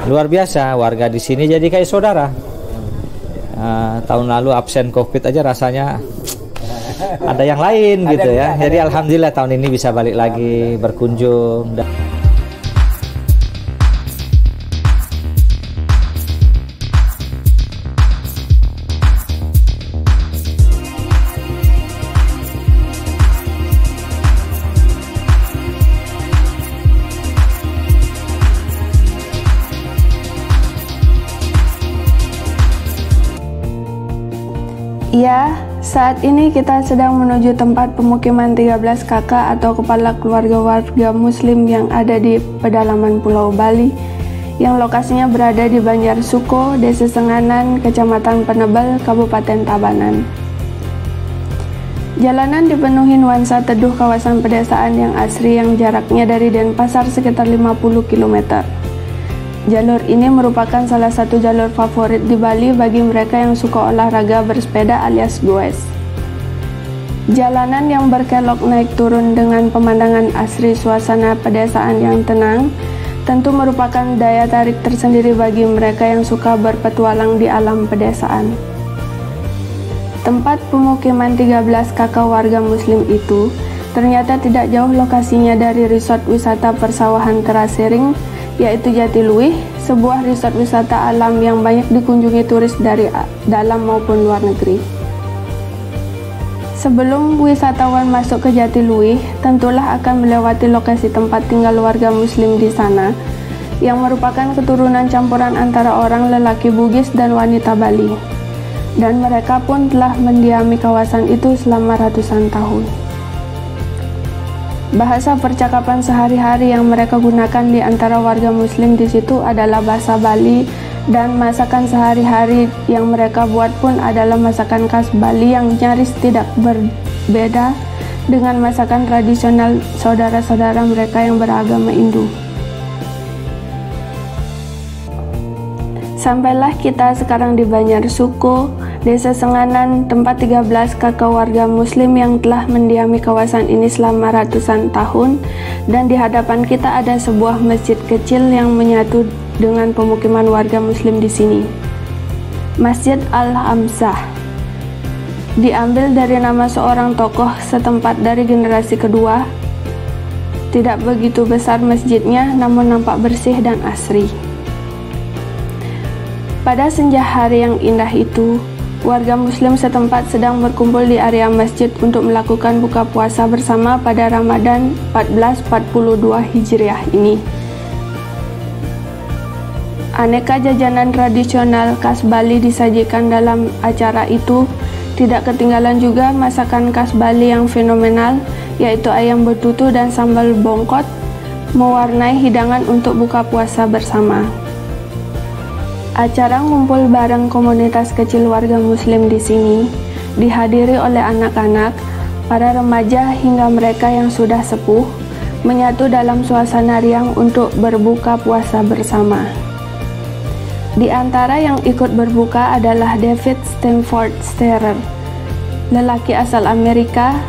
Luar biasa, warga di sini jadi kayak saudara. Tahun lalu absen COVID aja rasanya ada yang lain gitu ya. Jadi alhamdulillah tahun ini bisa balik lagi berkunjung. Ya, saat ini kita sedang menuju tempat pemukiman 13 kakak atau kepala keluarga warga muslim yang ada di pedalaman Pulau Bali, yang lokasinya berada di Banjarsuko, Desa Senganan, Kecamatan Penebel, Kabupaten Tabanan. Jalanan dipenuhi nuansa teduh kawasan pedesaan yang asri yang jaraknya dari Denpasar sekitar 50 km. Jalur ini merupakan salah satu jalur favorit di Bali bagi mereka yang suka olahraga bersepeda alias goes. Jalanan yang berkelok naik turun dengan pemandangan asri suasana pedesaan yang tenang tentu merupakan daya tarik tersendiri bagi mereka yang suka berpetualang di alam pedesaan. Tempat pemukiman 13 kakak warga muslim itu ternyata tidak jauh lokasinya dari resort wisata persawahan terasering, yaitu Jatiluwih, sebuah resort wisata alam yang banyak dikunjungi turis dari dalam maupun luar negeri. Sebelum wisatawan masuk ke Jatiluwih, tentulah akan melewati lokasi tempat tinggal warga muslim di sana, yang merupakan keturunan campuran antara orang lelaki Bugis dan wanita Bali. Dan mereka pun telah mendiami kawasan itu selama ratusan tahun. Bahasa percakapan sehari-hari yang mereka gunakan di antara warga muslim di situ adalah bahasa Bali, dan masakan sehari-hari yang mereka buat pun adalah masakan khas Bali yang nyaris tidak berbeda dengan masakan tradisional saudara-saudara mereka yang beragama Hindu. Sampailah kita sekarang di Banjarsuko, Desa Senganan, tempat 13 kakak warga muslim yang telah mendiami kawasan ini selama ratusan tahun, dan di hadapan kita ada sebuah masjid kecil yang menyatu dengan pemukiman warga muslim di sini. Masjid Al-Hamzah diambil dari nama seorang tokoh setempat dari generasi kedua. Tidak begitu besar masjidnya, namun nampak bersih dan asri. Pada senja hari yang indah itu, warga muslim setempat sedang berkumpul di area masjid untuk melakukan buka puasa bersama pada Ramadan 1442 Hijriah ini. Aneka jajanan tradisional khas Bali disajikan dalam acara itu. Tidak ketinggalan juga masakan khas Bali yang fenomenal, yaitu ayam betutu dan sambal bongkot, mewarnai hidangan untuk buka puasa bersama. Acara ngumpul bareng komunitas kecil warga muslim di sini dihadiri oleh anak-anak, para remaja hingga mereka yang sudah sepuh, menyatu dalam suasana riang untuk berbuka puasa bersama. Di antara yang ikut berbuka adalah David Stanford Sterer, lelaki asal Amerika,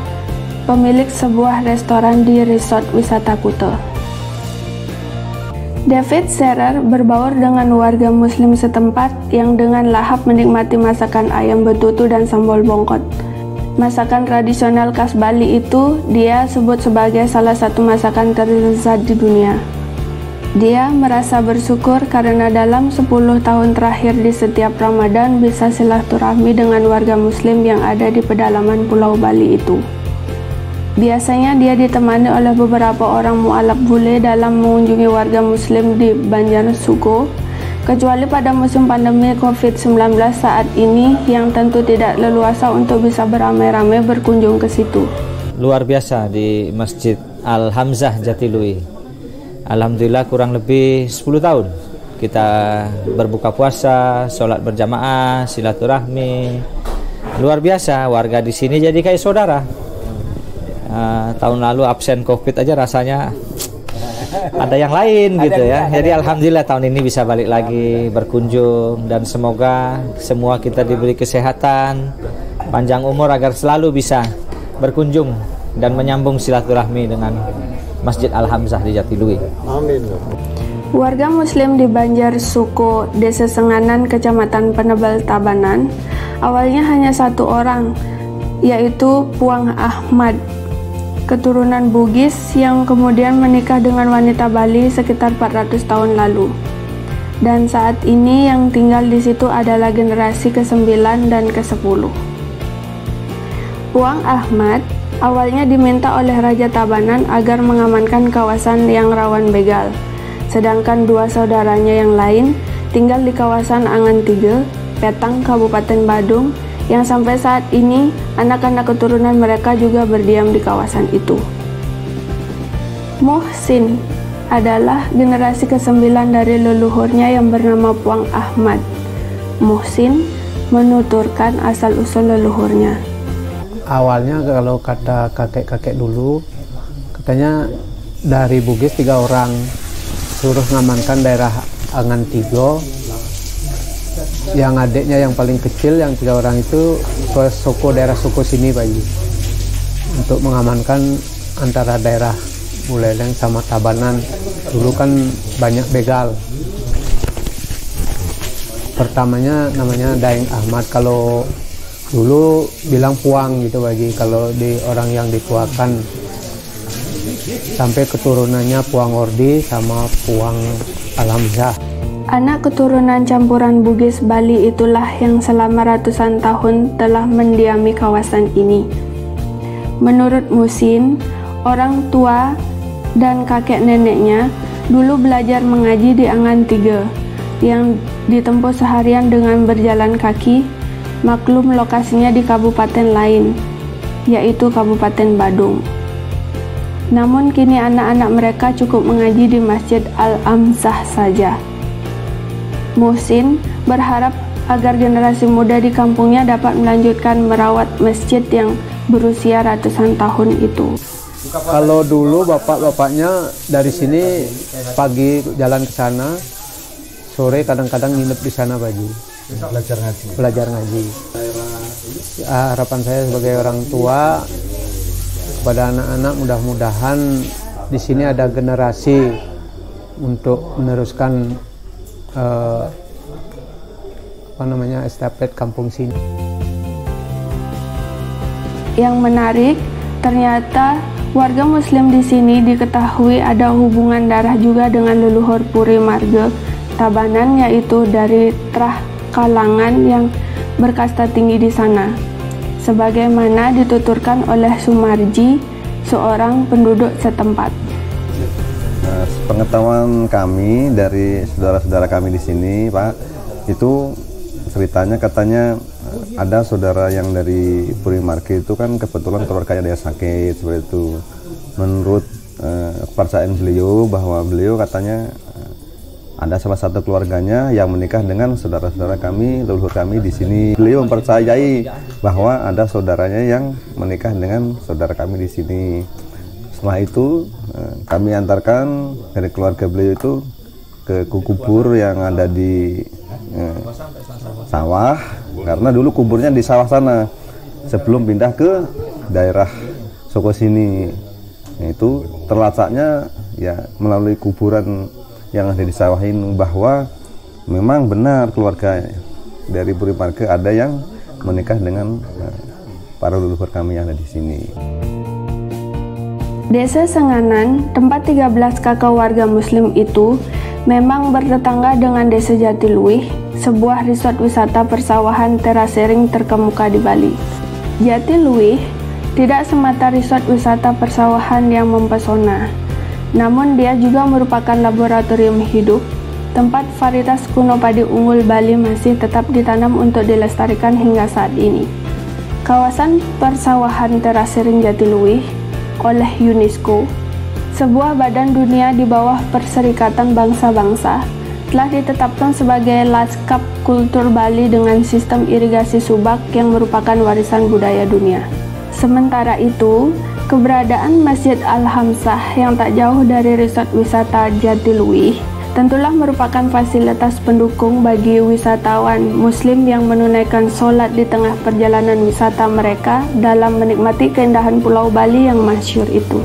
pemilik sebuah restoran di resort wisata Kuta. David Sterer berbaur dengan warga muslim setempat yang dengan lahap menikmati masakan ayam betutu dan sambal bongkot. Masakan tradisional khas Bali itu dia sebut sebagai salah satu masakan terlezat di dunia. Dia merasa bersyukur karena dalam 10 tahun terakhir di setiap Ramadan bisa silaturahmi dengan warga muslim yang ada di pedalaman Pulau Bali itu. Biasanya dia ditemani oleh beberapa orang mualaf bule dalam mengunjungi warga muslim di Banjarsuko, kecuali pada musim pandemi COVID-19 saat ini yang tentu tidak leluasa untuk bisa beramai-ramai berkunjung ke situ. Luar biasa di Masjid Al-Hamzah Jatiluwih. Alhamdulillah kurang lebih 10 tahun kita berbuka puasa, sholat berjamaah, silaturahmi. Luar biasa, warga di sini jadi kayak saudara. Tahun lalu absen COVID aja rasanya ada yang lain gitu ya. Jadi alhamdulillah tahun ini bisa balik lagi berkunjung, dan semoga semua kita diberi kesehatan, panjang umur agar selalu bisa berkunjung dan menyambung silaturahmi dengan Masjid Al-Hamzah di Jatiluwih. Amin. Warga Muslim di Banjar Suko, Desa Senganan, Kecamatan Penebel, Tabanan, awalnya hanya satu orang, yaitu Puang Ahmad, keturunan Bugis yang kemudian menikah dengan wanita Bali sekitar 400 tahun lalu. Dan saat ini yang tinggal di situ adalah generasi ke-9 dan ke-10. Puang Ahmad awalnya diminta oleh Raja Tabanan agar mengamankan kawasan yang rawan begal. Sedangkan dua saudaranya yang lain tinggal di kawasan Angan 3, Petang, Kabupaten Badung, yang sampai saat ini anak-anak keturunan mereka juga berdiam di kawasan itu. Muhsin adalah generasi ke-9 dari leluhurnya yang bernama Puang Ahmad. Muhsin menuturkan asal-usul leluhurnya. Awalnya kalau kata kakek-kakek dulu, katanya dari Bugis 3 orang, suruh ngamankan daerah Angan 3. Yang adiknya yang paling kecil, yang 3 orang itu ke Suko, daerah Suko sini Pak Haji, untuk mengamankan antara daerah Buleleng sama Tabanan. Dulu kan banyak begal. Pertamanya namanya Daeng Ahmad, kalau dulu bilang Puang gitu Pak Haji, kalau di orang yang dituakan. Sampai keturunannya Puang Ordi sama Puang Alhamzah. Anak keturunan campuran Bugis Bali itulah yang selama ratusan tahun telah mendiami kawasan ini. Menurut Muhsin, orang tua dan kakek neneknya dulu belajar mengaji di Angan 3 yang ditempuh seharian dengan berjalan kaki. Maklum lokasinya di kabupaten lain, yaitu Kabupaten Badung. Namun kini anak-anak mereka cukup mengaji di Masjid Al-Amsah saja. Muhsin berharap agar generasi muda di kampungnya dapat melanjutkan merawat masjid yang berusia ratusan tahun itu. Kalau dulu bapak-bapaknya dari sini pagi jalan ke sana, sore kadang-kadang nginep di sana Pak Haji. Belajar ngaji. Harapan saya sebagai orang tua kepada anak-anak, mudah-mudahan di sini ada generasi untuk meneruskan estafet kampung sini. Yang menarik, ternyata warga Muslim di sini diketahui ada hubungan darah juga dengan leluhur Puri Marga Tabanan, yaitu dari Trah Kalangan yang berkasta tinggi di sana, sebagaimana dituturkan oleh Sumarji, seorang penduduk setempat. Pengetahuan kami dari saudara-saudara kami di sini, Pak, itu ceritanya katanya ada saudara yang dari Puri Marga itu kan kebetulan keluarganya dia sakit seperti itu. Menurut kepercayaan beliau, bahwa beliau katanya ada salah satu keluarganya yang menikah dengan saudara-saudara kami, leluhur kami di sini. Beliau mempercayai bahwa ada saudaranya yang menikah dengan saudara kami di sini. Setelah itu kami antarkan dari keluarga beliau itu ke kubur yang ada di sawah, karena dulu kuburnya di sawah sana sebelum pindah ke daerah Suko sini. Itu terlacaknya ya melalui kuburan yang ada di sawah ini, bahwa memang benar keluarga dari Puri Marga ada yang menikah dengan para leluhur kami yang ada di sini. Desa Senganan, tempat 13 kakak warga Muslim itu, memang bertetangga dengan Desa Jatiluwih, sebuah resort wisata persawahan terasering terkemuka di Bali. Jatiluwih tidak semata resort wisata persawahan yang mempesona, namun dia juga merupakan laboratorium hidup, tempat varietas kuno padi unggul Bali masih tetap ditanam untuk dilestarikan hingga saat ini. Kawasan persawahan terasering Jatiluwih oleh UNESCO, sebuah badan dunia di bawah Perserikatan Bangsa-Bangsa, telah ditetapkan sebagai Lanskap Kultur Bali dengan sistem irigasi subak yang merupakan warisan budaya dunia. Sementara itu, keberadaan Masjid Al-Hamzah yang tak jauh dari resort wisata Jatiluwih tentulah merupakan fasilitas pendukung bagi wisatawan Muslim yang menunaikan sholat di tengah perjalanan wisata mereka dalam menikmati keindahan Pulau Bali yang masyhur itu.